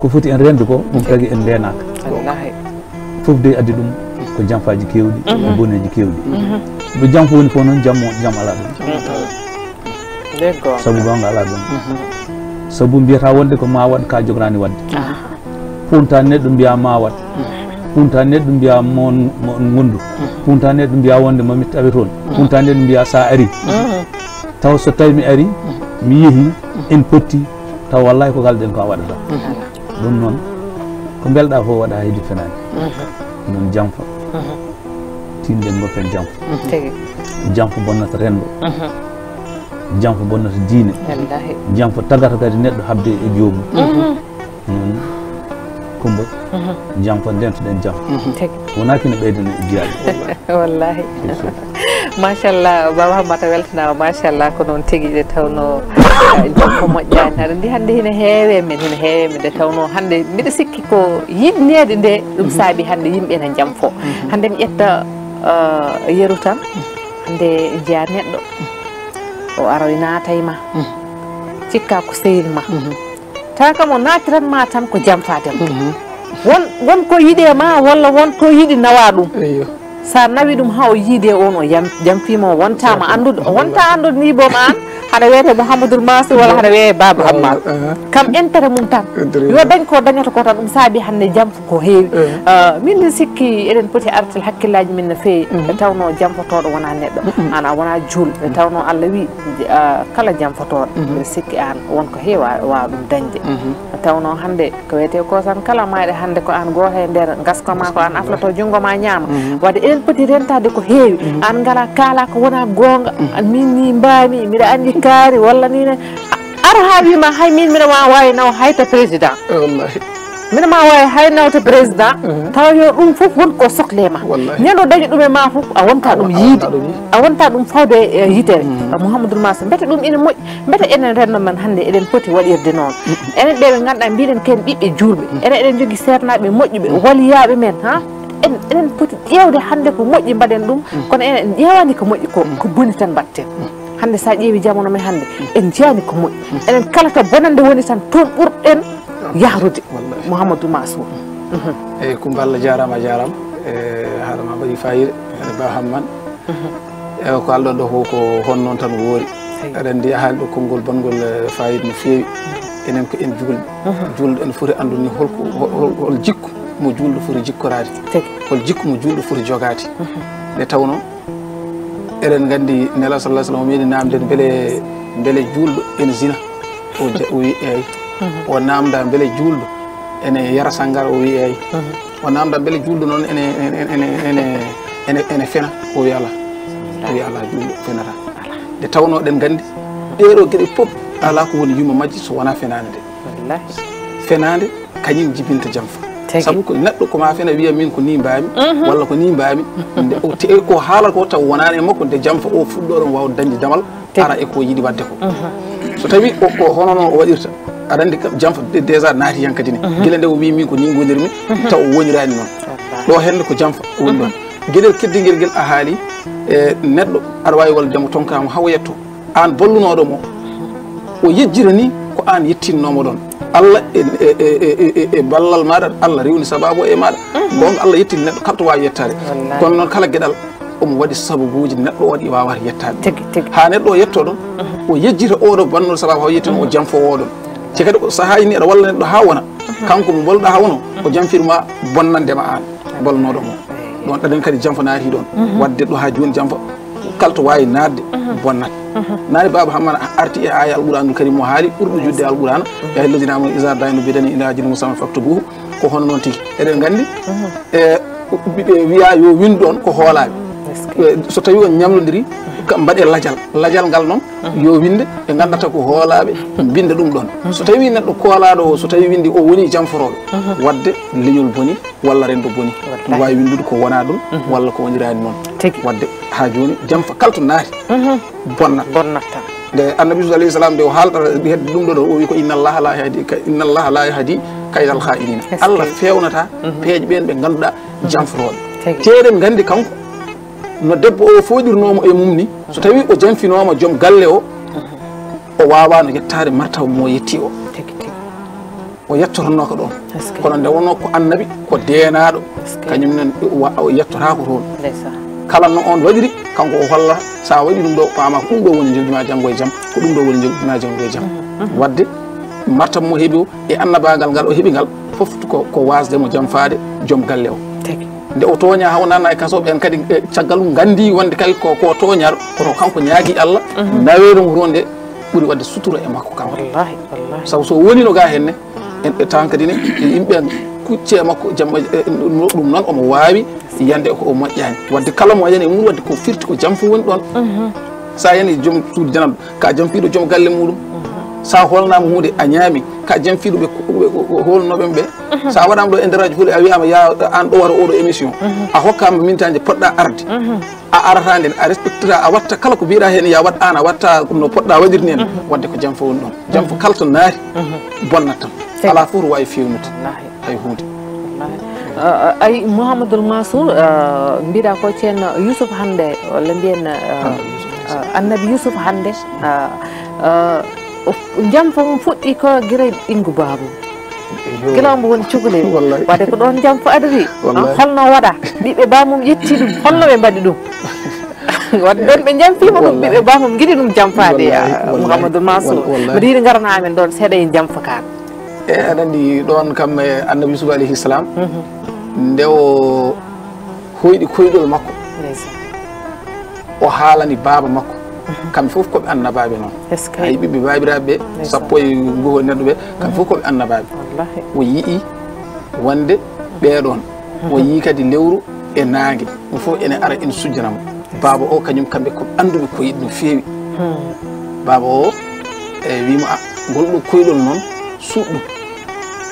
ko foti en rendu ko ɗum tagi en ndenaka fof de addi ɗum ko janfaji kewɗi ko boneji kewɗi ɗo jam fo woni fof noon jam ala ɗum sabu gonga ala ɗum sabu mbiyata wonde ko ma waɗ ka jograni wadde punta neɗɗo mbiya ma waɗ punta neɗɗo mbiya mon gondu punta neɗɗo mbiya wonde mami tawi toon punta neɗɗo mbiya sa ari taw so tawi mi ari mi yeehi en potti taw wallahi ko kalɗen ko a waɗata ɗum noon ko belɗa fof waɗa haydi fenani noon janfa tinɗen goppen janfa janfa bonnata rendo janfa bonnata diine janfa tagata kadi neɗɗo habde e joomum noon kumba janfa ndentoɗen janfa wona kino ɓeydana e jiyaɗe wallahi machallah baba hammata weltanama machallah ko noon tigui nde tawno jonko moƴƴani aɗa andi hande hene heewe men nde tawno hande mbiɗa sikki ko yiɗnede nde ɗum saabi hande yimɓe ne jamfo hande mi ƴetta yeru tan hande jeeya neɗɗo o aroy naatayma cikka ko sehilma tawa kam o natiranma tan ko jamfadema won ko yiiɗe ma walla won ko yiiɗi nawa ɗum sa nawi ɗum ha o yiide on o jamfima o wontama andude o wonta andude ni bom an haɗa wiyete Mouhamadoul Massy walla haɗa wiye Baba Hammad kam intérêt mum tan yo dañ ko dañata ko tan ɗum saabi hande jamfa ko heewi min sikki eɗen poti artel hakkillaji min no feewi ɓe tawno jamfotoɗo wona neɗɗo an a wona juulɗo ɓe tawno Allah wi kala jamfotoɗo ɓe sikki an wonko heewa wawa ɗum dañde ɓe tawno hande ko wiyete ko tan kala mayɗe hande ko an goto e nder gaskoma ko an aflato jungo ma ñaama wadde eɗen poti rentade ko heewi an ngala kaala ko wona gonga min ni mbami mbiɗa andi kaari walla ni ne ar ha wima hay min mbiɗa ma wawi naw hayta président wallahi mbiɗa ma wawi hay nawta président tawa yo ɗum fof wonko sohlema ñando dañi ɗum e ma fof a wonta ɗum yiide a wonta ɗum fawde e yitere Mouhamadoul Massy mbete ɗum ina moƴƴi mbete enen renno men hande eɗen poti waɗirde noon enen ɓe ɓe ganduɗa mbiɗen ken ɓiɓɓe julɓe enen eɗen jogui sernaɓe moƴƴuɓe waliyaɓe men ha enen poti ƴewde hande ko moƴƴi mbaɗen ɗum kono enen en ƴewani ko moƴƴi ko boni tan mbatten hande sa ƴeewi jamono men hande en jeyani ko moƴƴi enen kala to bonande woni tan toon ɓurɗen yahrude Mouhamadoul Massy eyyi Coumba Allah jarama haɗama waɗi fayida ene Ba Hammane ewa ko alɗon ɗo fof ko hon noon tan woori aɗa andi a haali ɗo konngol bongol fayida no feewi enen ko en julɗo ene foti andude ni hol jikku mo julɗo foti jikkorade hol jikku mo julɗo foti jogade nde tawno eɗen gandi Nelaɗo sallallahu alaihi wasallam meeɗi namden beele julɗo ene zina o wi eyi o namda beele julɗo ene yara sangara o wi eyi o namda beele julɗo noon ene fena o wi ala julɗo fenata nde tawno ɗen gandi ɗeɗo gueɗe fof ala ko woni yumma majji so wona fenade nde fenade kañum jibinta jamfa sabu ko neɗɗo koma fena wiya min ko ni mbami walla ko ni mbami nde ko haala ko taw wonani e makko nde jamfa o fuɗɗo ɗon wawde dañde damal ara e ko yiiɗi wadde ko so tawi ko hono noon o waɗirta aɗa andi jamfa déjà naati yan kadi ne guila nde o wi min ko ni gonirmi taw o wonirani noon ɗo hende ko jamfa woni ɗon gueɗel keddigel guel a haali e neɗɗo aɗa wawi walde mo tonkama hawo yetto an ballunoɗo mo o yejjira ni ko an yettinnomo ɗon Allah e ballal maɗa Allah rewni sababu e maɗa gonga Allah yettini neɗɗo kala to wawi yettade kono noon kala gueɗal omo waɗi sababuji neɗɗo waɗi wawata yettade ha neɗɗo o yetto ɗon o yejjita oɗo bannoɗo sababu haw yettino o jamfo oɗon te kadi so hayni aɗa walla neɗɗo ha wona kanko mo balluɗa ha wona o jamfirma bonnandema an ballunoɗo mo ɗon ɗaɗen kadi jamfa naati ɗon wadde ɗo ha joni jamfa kala to wawi nadde bonnat nani Baba Hammane arti e aya alquranul karim mo haali ɓurɗo judde alqurana ya alladina amanu iza daynu bidani ila ajli musamman faktubuhu ko hono noon tigui eɗen gandi ɓe wiya yo win ɗon ko hoolaɓe so tawi on ñamlodiri mbaɗe ladial ngal noon yo winde ɓe gandata ko hoolaɓe binda ɗum ɗon so tawi neɗɗo koolaɗo o so tawi windi o woni jamforoɗo wadde leñol boni walla rendo boni ɗum wawi windude ko wona ɗum walla ko wonirani noon wadde ha joni jamfa kala to naati bonnata nde annabi alayhi salam nde o haalɗata hedde ɗum ɗo o wi ko inna allaha la yahdi kaydal kha'inina Allah fewnata peeje ɓen ɓe ganduɗa jamforoɓe teeɗen gandi kanko no debbo o foɗirnomo e mum ni so tawi o janfinoma joom galle o wawano yettade martaba mo yetti o o yettotonno ko ɗon kono nde wonno ko annabi ko deenaɗo kañum nen o yettorako toon kala no on waɗiri kanko o holla sa waɗi ɗum ɗo faama ko ɗum ɗo woni jogdima janggo e jaam ko ɗum ɗo woni jogdima janggo e jaam wadde martaba mo heeɓi o e annabagal ngal o heeɓi ngal fof ko wasdemo jamfade joom galle o nde o tooña hawnana e kasoɓe en kadi caggal ɗum gandi wonde kay ko tooñaɗo kono kanko ñaagui Allah naweromo toon nde ɓuuri wadde sutura e makko kanko sabu so woni no ga henne en tawan kadi ne yimɓe kucce e makko jamma ɗum noon omo wawi yande ko o moƴƴani wadde kala mo yani e mum wadde ko firti ko jaam fo woni ɗon sa yani joom suudu janal ka jaam fiiɗo joom galle muɗum sa holnama hunde a ñaami ka jaam fiiɗo ɓe holnoɓen ɓe sa waɗama ɗo e nder radio fuuɗe a wiyama ya an ɗo wara oɗo émission a hokkama mintaji poɗɗa arde a arata nden a respectera a watta kala ko mbiɗa hen ya wat an a watta no poɗɗa waɗirni hen wadde ko jaam fo woni ɗon jaam fo kala to naati bonnat tan ala fof to wawi fewnude hay hunde ay Mouhamadoul Mansour mbiɗa ko ceerno Yousuf hande walla mbiyen annabi Yousuf hande jaam fo mum fuɗɗi ko guira ɗingu babum gila mbo woni cukalel wadde ko ɗon jaam fo adori holno waɗa ɓiɓɓe bamum ƴetti ɗum holno ɓe mbaɗi ɗum wadde ɗon ɓe jamfima ɗum ɓiɓɓe bamum guiɗi ɗum jamfade Mouhamadoul Mansour mbiɗa yiɗi garana amen ɗon seeɗa e jamfa kan aɗa andi ɗon kam annabi Yousuf alayhi salam nde o hoyɗi koyɗol makko o haalani baaba makko kamɓe fof koɓe annabaɓe noon ayi ɓiɓɓe babiraɓe ɓe sappo e goho neɗɗo ɓe kamɓe fof koɓe annabaɓe o yii wonde ɓeɗon o yii kadi lewru e naangue ɗum fof ene ara ene sujjanamo baaba o kañum kamɓe koɓe anduɓe koyiɗi no feewi baaba o wimo a ngol ɗo koyɗol noon suuɗɗum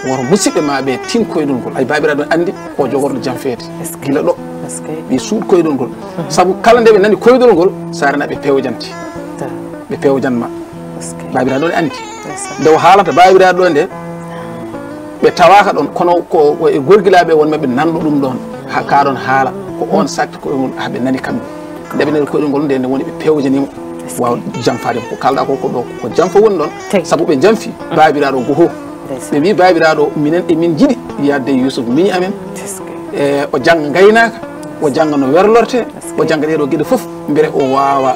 woto musidɓe ma ɓe tin koyɗol ngol ay babiraɗo andi ko jogorɗo jaam feete gila ɗo ɓe suuɗ koyɗol ngol saabu kala nde ɓe nani koyɗol ngol sarana ɓe pewjanti ɓe pewjanma babiraɗo ne andi nde o haalata babiraɗo ɗo nde ɓe tawaka ɗon kono ko e gorguilaɓe wonɓe ɓe nanɗo ɗum ɗon ka ɗon haala ko on sakti koyɗol ngol haɓe nani kamɓe nde ɓe nani koyɗol ngol nde woni ɓe pewjanimo waw jamfade ko kalɗa ko ɗo ko jamfa woni ɗon saabu ɓe jamfi babiraɗo goho ɓe mbi babiraɗo minen emin jiiɗi yadde Yousuf miñi amen o jangga gaynaka o jangga no werlorte o jangga ɗeɗo gueɗe foof beele o wawa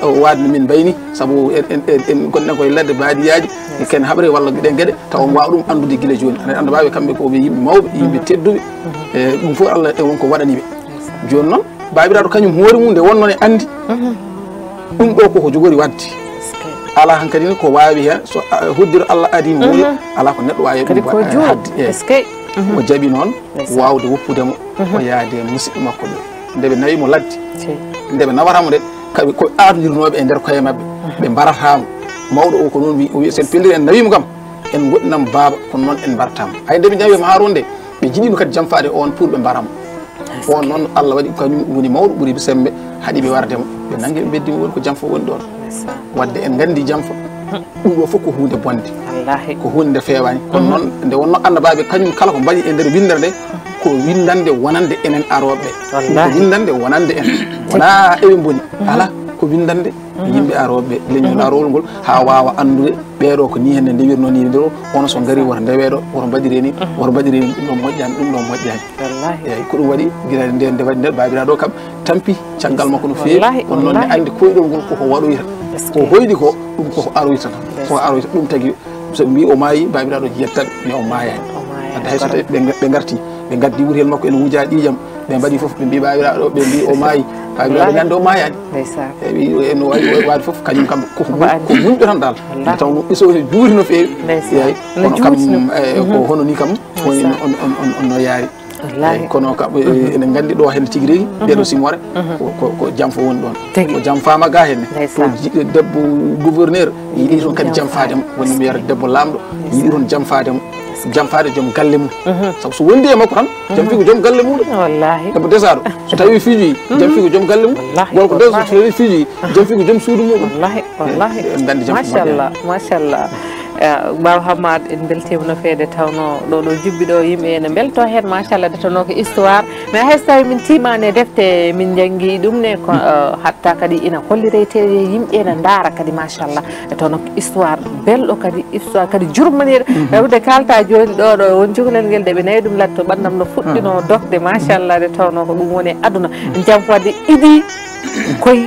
o wadno min bayni saabu en gonɗen koye ladde baadiyaji ken haɓre walla ɗen gueɗe taw on wawa ɗum andude guila joni aɗa anda mbaɓe kamɓe koɓe yimɓe mawɓe yimɓe tedduɓe ɗum fof Allah e wonko waɗaniɓe joni noon babiraɗo kañum hoore mum nde wonnoon e andi ɗum ɗo koko jogori wadde ala hankkadi ni ko wawi hen so huddiro Allah adimo woni ala ko neɗɗo wawi ɗum hadde o jaaɓi noon wawde woppudemo o yaade musidɓe makko ɓe ndeɓe nawimo ladde ndeɓe nawatamo de kaɓe koɓe aatodirnoɓe e nder koye mabɓe ɓe mbaratamo mawɗo o ko noon wi o wi sen pelliri en nawimo kam en goɗɗinam baaba kono noon en mbaratamo hay ndeɓe jawima haaro nde ɓe jiɗino kadi jamfade on pour ɓe mbaramo on noon Allah waɗi kañum woni mawɗo ɓuuri sembe haaɗi ɓe wardemo ɓe nangue ɓe beddimo woni ko jamfa woni ɗon wadde en gandi jamfa ɗum ɗo fof ko hunde bonde ko hunde nde fewani kono noon nde wonno annabaɓe kañum kala ko mbaɗi e nder windere nde ko windande wonande enen aroɓe ko windande wonande en wona eɓe boni ala ko windande yimɓe aroɓe leñol arowol ngol ha wawa andude ɓeɗo ko ni henne ndewirno ni nder ono so gari woto ndeweɗo woto mbaɗireni woto mbaɗireni ɗum ɗo moƴƴani ɗum ɗo moƴƴani eyyi ko ɗum waɗi guila nde waɗi nder babiraɗo kam tampi caggal makko no feewi kono noon ne andi koyɗol ngol koko waɗoyta ko hoyɗi ko ɗum koko aroyta koko aroyta ɗum tagui so mbi o maayi babiraɗo yettat mais o maayani wadde hay so tawi ɓe garti ɓe gaddi wuuri hen makko ene wuuja ɗiƴam ɓe mbaɗi foof ɓe mbi babiraɗo ɓe mbi o maayi babiraɗo ñande o maayani eyi eno wawi waade foof kañum kam koko munɗo tan dal taw iso juuri no feewi eyi kono kam ko hono ni kam woni no yaari kono kam enen gandi ɗo hen tigui rigui ɗeɗo simore ko jaam fo woni ɗon ko jaam fama ga henne to debbo gouverneur yiiɗi toon kadi jamfademo woni mi wiyata debbo lamɗo yiiɗi toon jamfade joom galle mum saabu so wondi e makko tan jaam fi ko joom galle muɗum debbo desaɗo so tawi fiijoyi jaam fi ko joom galle mum gorko deso so tawi fiijoyi jaam fi ko joom suudu muɗum en gandi jaam machallah Baba Hammad en beltima no feede tawno ɗo jubbi ɗo yimɓe ene belto hen machallah nde tawno ko histoire mi haysta min timane defte min jangi ɗum ne ko hatta kadi ina hollirete yimɓe ina ndaara kadi machallah e toon histoire belɗo kadi histoire kadi jurmaniɗo rewde kalta joni ɗo won cukalel ngel de ɓe nayi ɗum latto ɓannam no fuɗɗino dokde machallah de tawno ko ɗum woni aduna jamfode iɗi koye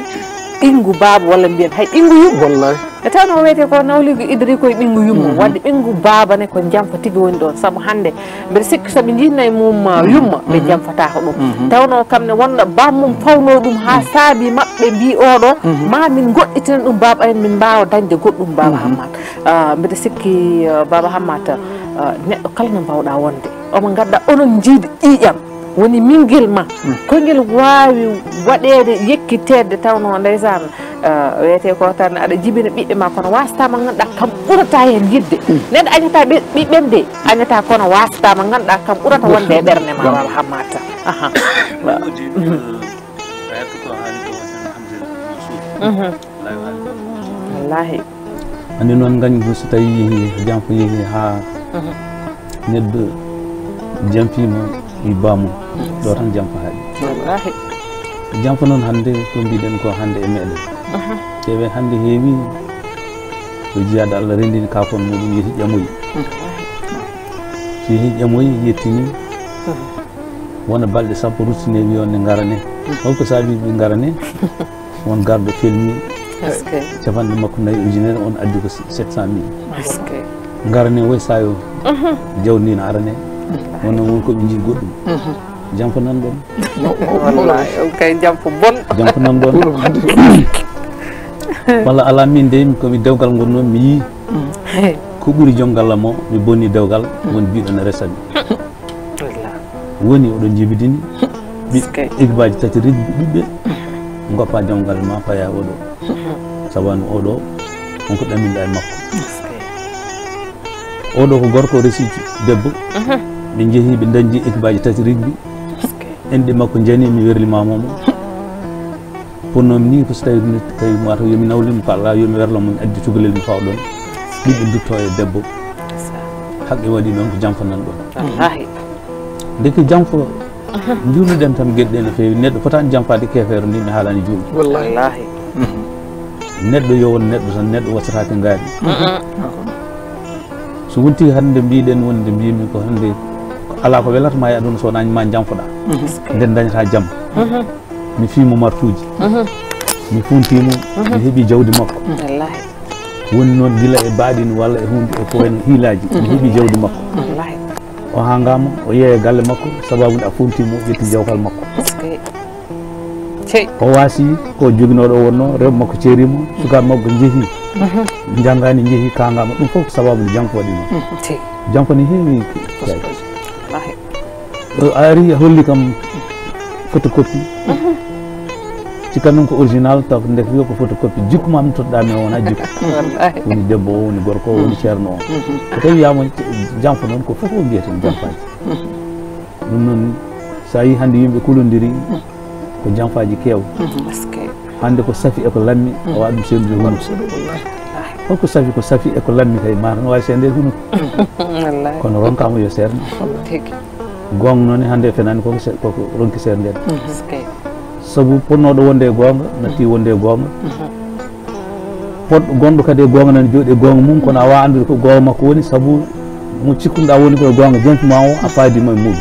ɓingu baaba walla mbiyen hay ɓingu yummo wallahi e tawno wiyete ko nawligo idri koye ɓingu yummo wadde ɓingu baaba ne ko jamfa tigui woni ɗon saabu hande mbeɗa sikki soɓe jinna e mum yumma ɓe jamfatako ɗum tawno kamne wonɗo bammum fawno ɗum ha saabi mabɓe mbi oɗo ma min goɗɗitina ɗum baba en min mbawa dañde goɗɗum baba Hammat mbeɗa sikki baba Hammat neɗɗo kala no mbawɗa wonde omo gadda onon jiidi ƴiƴam woni mingel ma koyngel wawi waɗede yekkitede tawno ndeysan wiyete ko tan aɗa jibina ɓiɓɓe ma kono wasatama ganduɗa kam ɓurata hen yidde neɗɗo añata ɓiɓɓemde añata kono wasatama ganduɗa kam ɓurata wonde e ɓerde ma baba Hammata wallahi andi noon gañgu so tawi yeehi janfo yeehi ha neɗɗo jamfima i bamum ɗo tan janfa haaɗi wallahi janfa noon hannde ko mbiɗen ko hannde e meɗen ƴeewe hannde heewi ko jiyaɗo Allah rendini kakon muɗum yeehi ƴamoyi so yeehi ƴamoyi yettini wona balɗe sappo ruttine wi on ne garane holko saabi ɓe garane won garɗo felmi capanɗe makko nayi ujunere on addi ko 700 000 garane woy sayo jawdi no arane wono wonko ɓe jii goɗɗum janfa nan ɗon wallahi kay janfa bon janfa nan ɗon walla ala min de komi dewgal ngol noon mi yii ko ɓuri jongallam o mi bonni dewgal woni biɗo ne resami woni oɗon jibidini équipe aji tati ɓiɓɓe goppa jongal ma paya oɗo sabanu oɗo wonko ɗaminɗa e makko oɗo ko gorko resi debbo ɓe jeehi ɓe dañji équipe aji tati rigbi enɗe makko jani mi werlimamomo ponnomi ni ko so tawi tawi mataw yomi nawlimo ko Allah yomi werlamo mi addi cukalel mi fawa ɗon ɓiɓɓe dutto e debbo haqqe waɗi noon ko janfa nan ɗon ndeke janfa juulnuɗen tan gueɗe no fewi neɗɗo fotani janfade kefere ni mi haalani juulde wallahi neɗɗo yo won neɗɗo tan neɗɗo wassatake ngaari so wonti hande mbiɗen wonde mbimi ko hande ala ko welatama e aduna so wonani ma janfoɗa nden dañata jaam mi fiimo martuji mi funtimo mi heeɓi jawdi makko woni noon gila e baɗino walla e hunde ko wen hiilaji mi heeɓi jawdi makko o hangama o yeeya galle makko sababude a funtimo ƴetti jawkal makko o waasi ko joguinoɗo o wonno rewɓe makko ceerimo sukaɓe makko jeehi janggani jeehi kangama ɗum foof ko sababude janko waɗino janko ne heewi a ari a holli kam photocopie cikka noon ko original taw ko ndek wiyo ko photocopie jikku ma mi toɗɗami o wona jikku woni debbo o woni gorko o woni ceerno o ko tawi wiyama janfo noon ko fof o mbiyeten janfaji ɗum noon sa yi hande yimɓe kulodiri ko janfaji kew hande ko safi eko lammi a waɗa ɗum sendude huno holko safi ko safi eko lammi kay mata no wawi sende huno kono ronkama yo serde gonga noon hande fenani koko ronki serde saabu ponnoɗo wonde e gonga natti wonde e gonga gonɗo kadi e gonga nani jooɗi e gonga mum kono a wawa andude ko gonga makko woni saabu mo cikkunoɗa woni koye gonga janfima o a faadima e muɗum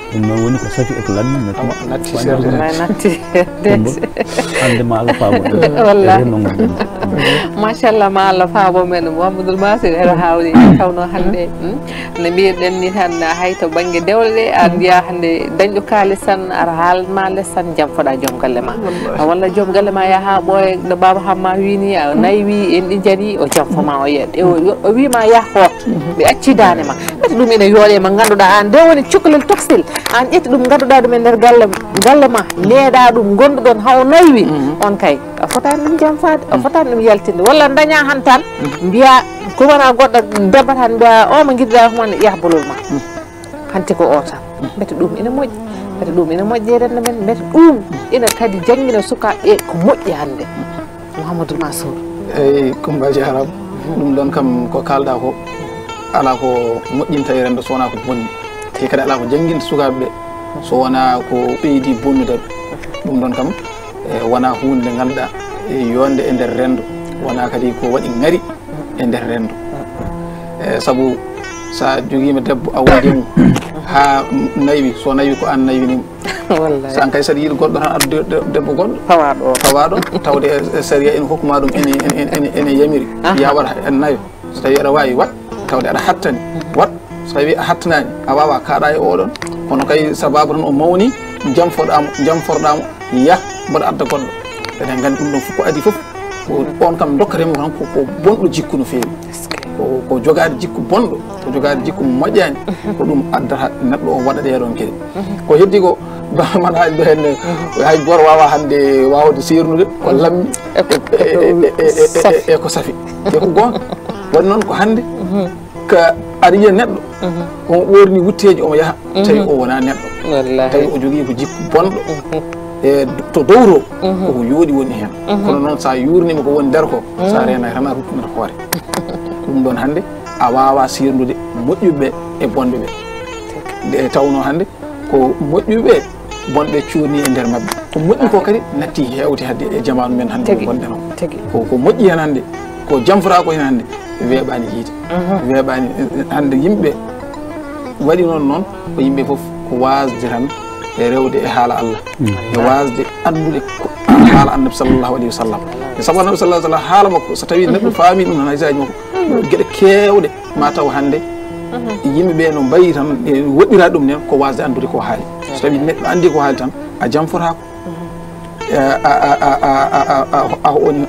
ɗum noon woni ko safi eko lammi natti hande ma Allah faabo machallah ma Allah faabo men Mouhamadoul Massir eɗo hawri tawno hande no mbiɗen ni tan hayto banggue dewle ɗe a mbiya hande dañɗo kalis tan ara haalma less tan janfoɗa joom galle ma walla joom galle ma yaha ɓooya no baba Hamma wini a naywi en ɗi jani o janfoma o yeeɗ o wima yah hoot ɓe acci dane ma ɓete ɗum ina yooɗe ma ganduɗa an nde woni cukalel toksil an ƴetti ɗum gadduɗa ɗum e nder galle ma leeɗa ɗum gonduɗon haw naywi on kay a fotani ɗum janfade a fotani ɗum yaltinde walla daña han tan mbiya ko wona goɗɗo debbo tan mbiya o mo guiɗɗa homone yahbolol ma hanti ko o tan mbete ɗum ina moƴƴi mbete ɗum ina moƴƴi e rende men mbete ɗum ina kadi jangguina sukaɓe ko moƴƴi hande Mouhamadoul Massir eyyi Coumbaji Haram ɗum ɗon kam ko kalɗa ko ala ko moƴƴinta e rendo so wona ko bonni te kadi ala ko jangguinta sukaɓeɓe so wona ko ɓeydi bonnude ɗum ɗon kam wona hunde nde ganduɗa yonde e nder rendo wona kadi ko waɗi ngari e nder rendo saabu sa joguima debbo a wondimo ha naywi so naywi ko an naywinimo wallahi san kay saɗa yiiɗi goɗɗo tan addu debbo goɗɗo fawaɗo tawde saria ene hokkuma ɗum ene yamiri yawaɗ en nayo so tawi aɗa wawi wat tawde aɗa hattani wat so tawi a hattanani a wawa kaɗa e oɗon kono kay sababu tan o mawni jamforɗamo yah mbaɗa adda goɗɗo eɗen gandi ɗum ɗon fof ko adi fof on kam dokkatemo tan ko bonɗo jikku no fewi ko jogade jikku bonɗo ko jogade jikku moƴƴani ko ɗum addata neɗɗo o waɗa ɗeɗon gueɗe ko heddi ko man haali ɗo henne hay goto wawa hande wawde sernude ko lammi e ko safi e ko gonga waɗi noon ko hande ko aɗa yiya neɗɗo on ɓorni wutteji omo yaaha tawi o wona neɗɗo tawi o jogui ko jikku bonɗo e to dowro koko yooɗi woni hen kono noon sa yurnima ko woni nder ko sa renaki tan a ruttinata hoore ɗum ɗon hande a wawa sernude moƴƴuɓeɓe e bonɓeɓe e tawno hande ko moƴƴuɓe bonɓe cuurni e nder mabɓe ko moƴƴi ko kadi natti hewde hadde e jamanu men hande gonɗen o ko moƴƴi hen hande ko jamfora ko hen hande weeɓani yiide weeɓani hande yimɓe waɗi noon ko yimɓe foof ko wasde tan e rewde e haala Allah e wasde andude haala annabi sallllahu alayhi wa sallam e saabu annabi sallah sallam haala makko so tawi neɗɗo faami ɗum tan haysaji makko gueɗe kewɗe ma taw hande yimɓeɓe no mbayi tan woɗɗira ɗum nen ko wasde andude ko haali so tawi neɗɗo andi ko haali tan a jamforako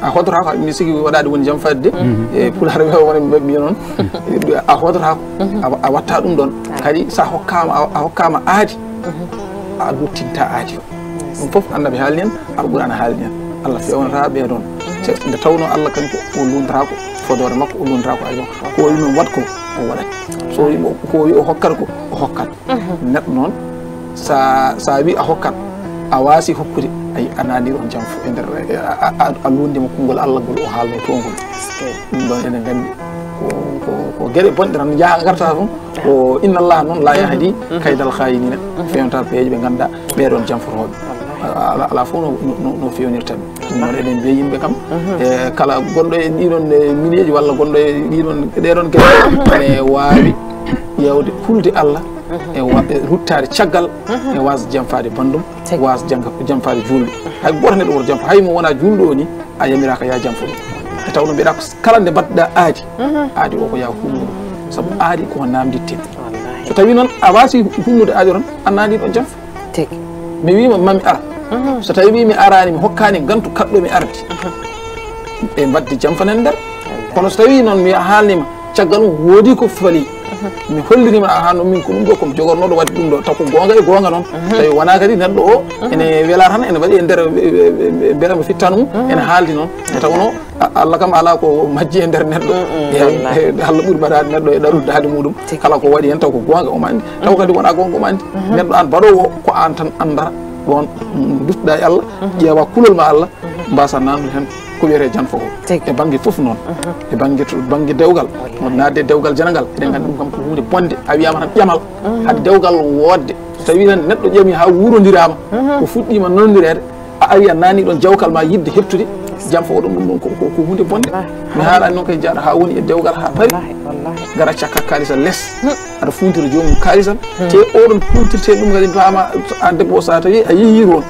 a hodorako mi sigi waɗade woni jamfade de e pulaar wona mbiya noon a hodorako a watta ɗum ɗon kadi sa hokkama aadi a luttinta aadi o ɗum foof annabi haalni en alqur'ana haalni en Allah fewnata ɓe ɗon nde tawno Allah kanko o lundrako fodore makko o lundrako aadi ko wi noon wat ko o waɗat so ko wi o hokkat ko o hokkat neɗɗo noon sa wi a hokkat a waasi hokkude ayi a nani ɗon jam e nder a lundima konngol Allah ngol o haalno to ngol ɗum ɗon enen gandi ko gueɗe bonɗe tan garta toon ko inna Allah noon la yahdi kaydal khayinina fewnata peeje ɓe ganduɗa ɓeɗon jamforoɓe ala fof no fewnirta ɓe ɗum noon eɗen mbiya yimɓe kam e kala gonɗo e ɗiɗon miliyeji walla gonɗo e ɗeɗon gueɗe ene wawi yewde hulde Allah e ruttade caggal e wasde jamfade bandum wasde jamfade julɗo hay goto neɗɗo woto jamfa hay mo wona julɗo o ni a yamiraka ya jamfa ɗum e tawno mbiɗa ko kala nde mbaɗɗa aadi o ko ya hummuɗo saabu aadi ko namditte so tawi noon a wasi hummude aadi tan a nani ɗon jamfa mi wima mami ara so tawi mi arani mi hokkani gantu kaɗɗo mi ardi ɓe mbadde jamfanen nder kono so tawi noon mi haalnima caggal mum woodi ko fali mi hollirima ha no min ko ɗum ɗo komi jogornoɗo wadde ɗum ɗo taw ko gonga e gonga noon tawi wona kadi neɗɗo o ene weela tan ene waɗi e nder beelamo fittano mum ene haaldi noon e tawno Allah kam ala ko majji e nder neɗɗo Allah ɓuuri mbaɗade neɗɗo e ɗarude haade muɗum kala ko waɗi hen taw ko gonga omo andi taw kadi wona gonga omo andi neɗɗo an mbaɗowo ko an tan andata ɗon duttoɗa e Allah ƴeewa kulol ma Allah mbasa nandude hen ko wiyete janfo ko e banggue foof noon e banggue dewgal noon nadde dewgal janagal eɗen gandi ɗum kam ko hunde bonde a wiyama tan ƴamal haade dewgal wodde so tawi tan neɗɗo ƴami ha wurodirama ko fuɗɗima nondirede a ari a nani ɗon jawkal ma yidde heptude jamfo ko ɗum ko hunde bonde mi haalani noon kay jaaɗo ha woni e dewgal ha paari gara cakka kalisa less aɗa funtira jomum kalisal te oɗon funtirte ɗum kadi fama an debbo o sa tawi a yeehi toon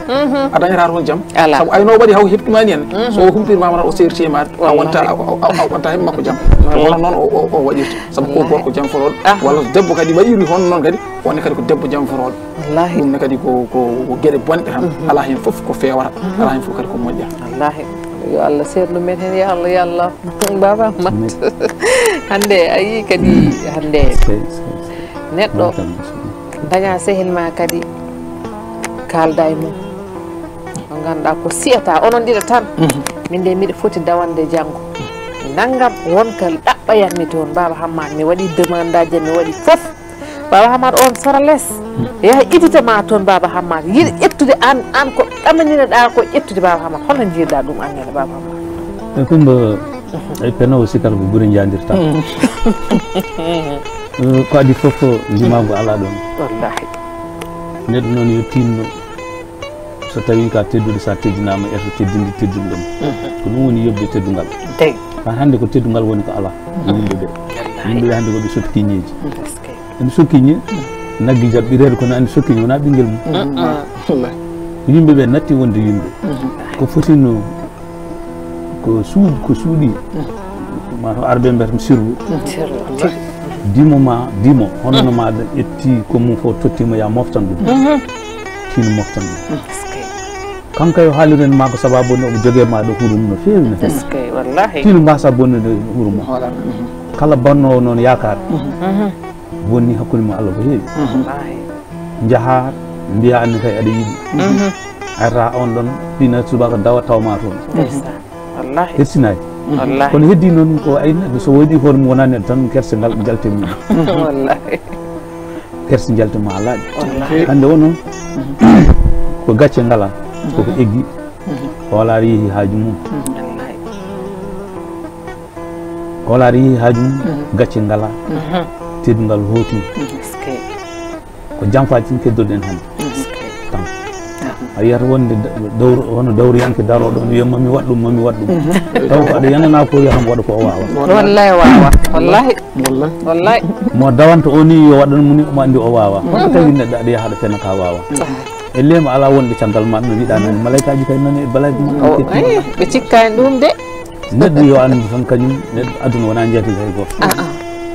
a dañata toon jaam saabu ayno waɗi haw heptumani en so humtirmama tan o serti e ma a wonta heɓ makko jaam hono noon o waɗirta saabu ko gorko jamforoɗo walla debbo kadi waɗiri hono noon kadi wonne kadi ko debbo jamforoɗo ɗum ne kadi ko gueɗe bonɗe tan ala hen foof ko fewata ala hen foof kadi ko moƴƴa yo Allah seerlu men hen ya Allah baba mat hande ayi kadi hande neɗɗo daña sehil ma kadi kalda e mum o ganduɗa ko siyata onon ɗiɗo tan min de miɗo foti dawande janggo naggam wonka ɗaɓɓayanmi toon baba Hammad mi waɗi demande aji mi waɗi foof baba Hammad on sora less yaha ittitama toon baba Hammad yiɗi ƴettude an ko ɗamanineɗa ko ƴettude baba Hammad holno jiirɗa ɗum annene baba Hammad e Coumba ay penowo sikal ko ɓuuri jadirta ko adi foof ndimago ala ɗon wallahi neɗɗo noon yo tinno so tawi ka teddude sa teddinama eto teddinde teddude ɗum ko ɗum woni yobde teddugal ha hande ko teddugal woni ko ala yimɓeɓe yimɓeɓe hande koɓe sotti kiñeji ene sokkiñe naggi jaɓɓireede kono andi sokkiñe wona ɓinguel mum yimɓeɓe natti wonde yimɓe ko fotino ko suuɗi mataw arɓe mbiyata sirru dimo hono no maɗa ƴetti ko mum fof tottima ya moftan ɗum tino moftan ɗum kanka yo haaliren ma ko sababu no omo jogee ma ɗo hurum no feewi no feewi tino mbasa bonnude hurum o kala bannowo noon yakar bonni hakkude mo Allah ko heewi jaaha mbiya anne kay aɗa yiɗi arta on ɗon ɗina subaka dawa tawma toon hersinayi kono heddi noon ko ay neɗɗo so woodi hoore mum wona neɗɗo tan kerse ngal jaltemi kerse jaltema laaƴi hande o noon ko gacce ngala koko eggi hoolaare yeehi haaju mum hoolaare yeehi haaju mum gacce ngala teddungal hooti ko janfaji tin keddoɗen hande tan a yiyata wonde hono dawriyanke daroɗo no wiyama mami waɗ ɗum taw ko aɗa yanana ko yaham waɗa ko o wawa wallahi mo dawanta o ni yo waɗan muni omo andi o wawa hono tawi neɗɗo aɗa yaha aɗa fena ka wawa e lema ala wonde caggal ma no wiɗa nani malaikaji kay nani e balaji ma ɓe cikkani ɗum de neɗɗo yo andi tan kañum neɗɗo aduna wona jeeti hay goto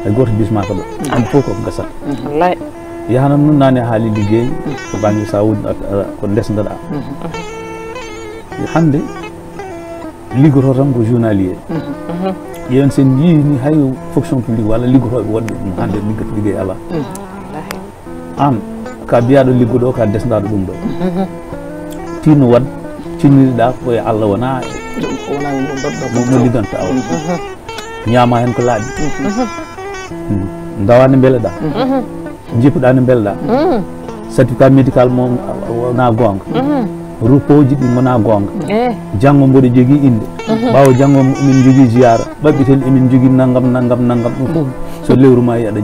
hay goto bismaka ɗo andi fof koko gasat wallahi yahana noon nane haali liggey ko banggue sa woni ko ndesdaɗa hande liggoto tan ko journalier ƴeewen sen yini hay fonction publique walla liggotoɓe wonɓe ɗum hande liggey ala an ka biyaɗo liggoɗo ka desdaɗo ɗum ɗo tino wat cinniriɗa koye Allah wona mo ligganta awa ñama hen ko laaɓi dawa ne beeleɗa jippuɗa ne beeleɗa certificat médical mo wona gonga repos ji ɗi wona gonga janggo mboɗo jogui inde ɓawo janggo emin jogui ziyara ɓaɓɓiten emin jogui naggam ɗum fof so lewru ma yi aɗa